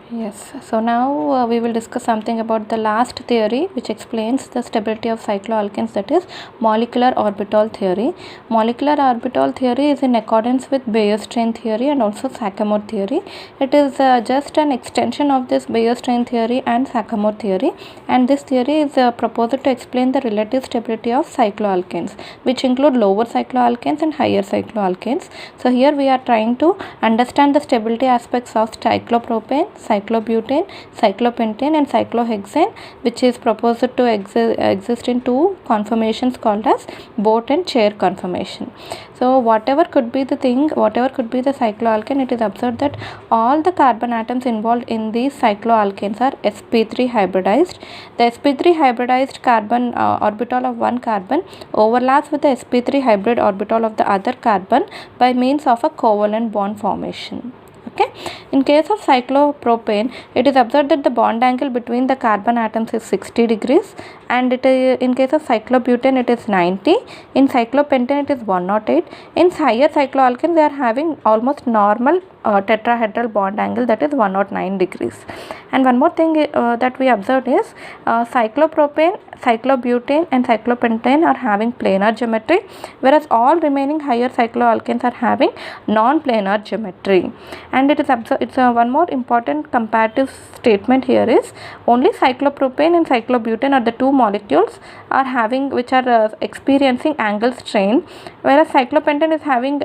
Yes, so now we will discuss something about the last theory which explains the stability of cycloalkanes, that is molecular orbital theory. Molecular orbital theory is in accordance with Weierstrain theory and also Sakamore theory. It is just an extension of this Weierstrain theory and Sakamore theory, and this theory is proposed to explain the relative stability of cycloalkanes, which include lower cycloalkanes and higher cycloalkanes. So here we are trying to understand the stability aspects of cyclopropane, cyclobutane, cyclopentane and cyclohexane, which is proposed to exist in two conformations called as boat and chair conformation. So whatever could be the cycloalkane, it is observed that all the carbon atoms involved in these cycloalkanes are sp3 hybridized. The sp3 hybridized carbon orbital of one carbon overlaps with the sp3 hybrid orbital of the other carbon by means of a covalent bond formation. Okay. In case of cyclopropane, it is observed that the bond angle between the carbon atoms is 60 degrees, and in case of cyclobutane it is 90, in cyclopentane it is 108. In higher cycloalkanes they are having almost normal tetrahedral bond angle, that is 109 degrees. And one more thing that we observed is cyclopropane, cyclobutane and cyclopentane are having planar geometry, whereas all remaining higher cycloalkanes are having non-planar geometry. And it is one more important comparative statement here is only cyclopropane and cyclobutane are the two molecules which are experiencing angle strain, whereas cyclopentane is having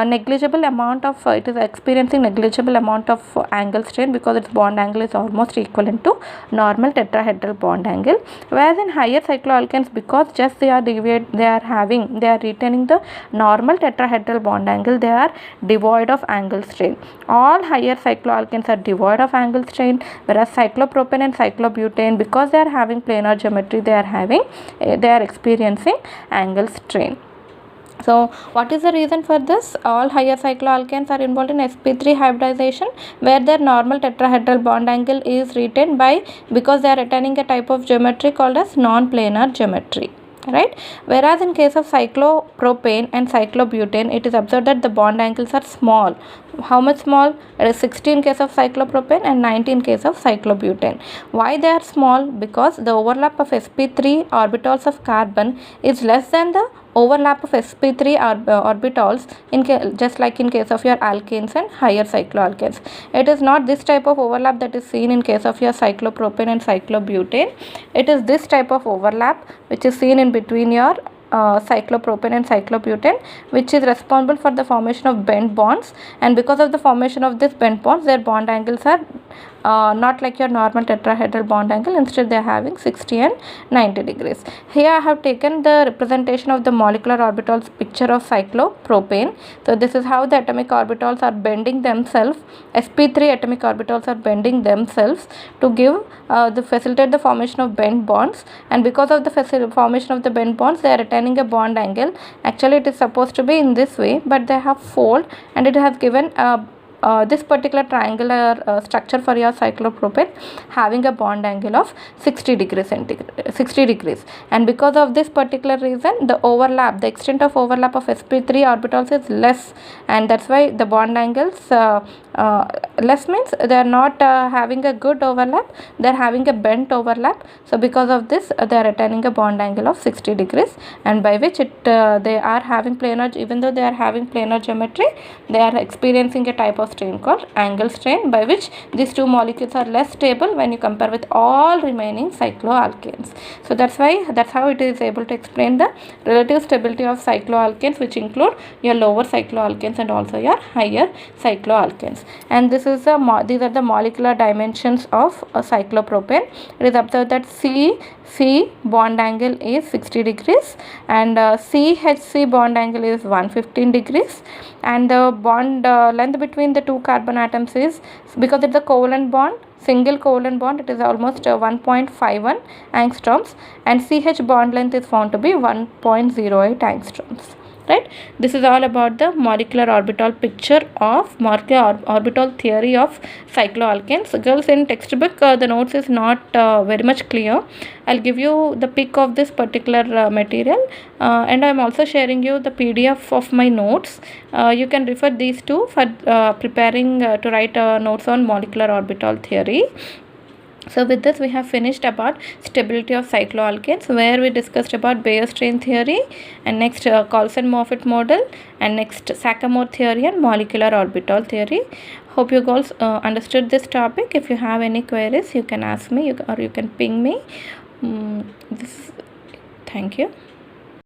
negligible amount of angle strain because its bond angle is almost equivalent to normal tetrahedral bond angle, whereas in higher cycloalkanes, because just they are retaining the normal tetrahedral bond angle, they are devoid of angle strain. All higher cycloalkanes are devoid of angle strain, whereas cyclopropane and cyclobutane, because they are having planar geometry, they are experiencing angle strain. So what is the reason for this? All higher cycloalkanes are involved in sp3 hybridization, where their normal tetrahedral bond angle is retained because they are retaining a type of geometry called as non-planar geometry. Right, whereas in case of cyclopropane and cyclobutane, it is observed that the bond angles are small. How much small? It is 60 in case of cyclopropane and 90 in case of cyclobutane. Why they are small? Because the overlap of sp3 orbitals of carbon is less than the overlap of sp3 orbitals just like in case of your alkanes and higher cycloalkanes. It is not this type of overlap that is seen in case of your cyclopropane and cyclobutane. It is this type of overlap which is seen in between your cyclopropane and cyclobutane, which is responsible for the formation of bent bonds, and because of the formation of this bent bonds, their bond angles are not like your normal tetrahedral bond angle. Instead they are having 60 and 90 degrees. Here I have taken the representation of the molecular orbitals picture of cyclopropane. So this is how the atomic orbitals are bending themselves. sp3 atomic orbitals are bending themselves to facilitate the formation of bent bonds, and because of the formation of the bent bonds, they are retaining a bond angle. Actually it is supposed to be in this way, but they have fold, and it has given this particular triangular structure for your cyclopropane having a bond angle of 60 degrees, and because of this particular reason, the extent of overlap of sp3 orbitals is less, and that's why the bond angles less means they are not having a good overlap, they are having a bent overlap. So because of this they are retaining a bond angle of 60 degrees, and by which they are having even though they are having planar geometry, they are experiencing a type of strain called angle strain, by which these two molecules are less stable when you compare with all remaining cycloalkanes. So that's how it is able to explain the relative stability of cycloalkanes, which include your lower cycloalkanes and also your higher cycloalkanes. And these are the molecular dimensions of cyclopropane. It is observed that C bond angle is 60 degrees and CHC bond angle is 115 degrees, and the bond length between the two carbon atoms is, because it's a covalent bond, single covalent bond, it is almost 1.51 angstroms, and CH bond length is found to be 1.08 angstroms. right? This is all about the molecular orbital picture of molecular orbital theory of cycloalkanes. Girls, in textbook the notes is not very much clear. I'll give you the pic of this particular material, and I'm also sharing you the PDF of my notes. You can refer these two for preparing to write notes on molecular orbital theory. So with this we have finished about stability of cycloalkanes, where we discussed about Bayer-Strain theory, and next Coulson-Moffatt model, and next Saccamore theory and molecular orbital theory. Hope you girls understood this topic. If you have any queries, you can ask me or you can ping me. Thank you.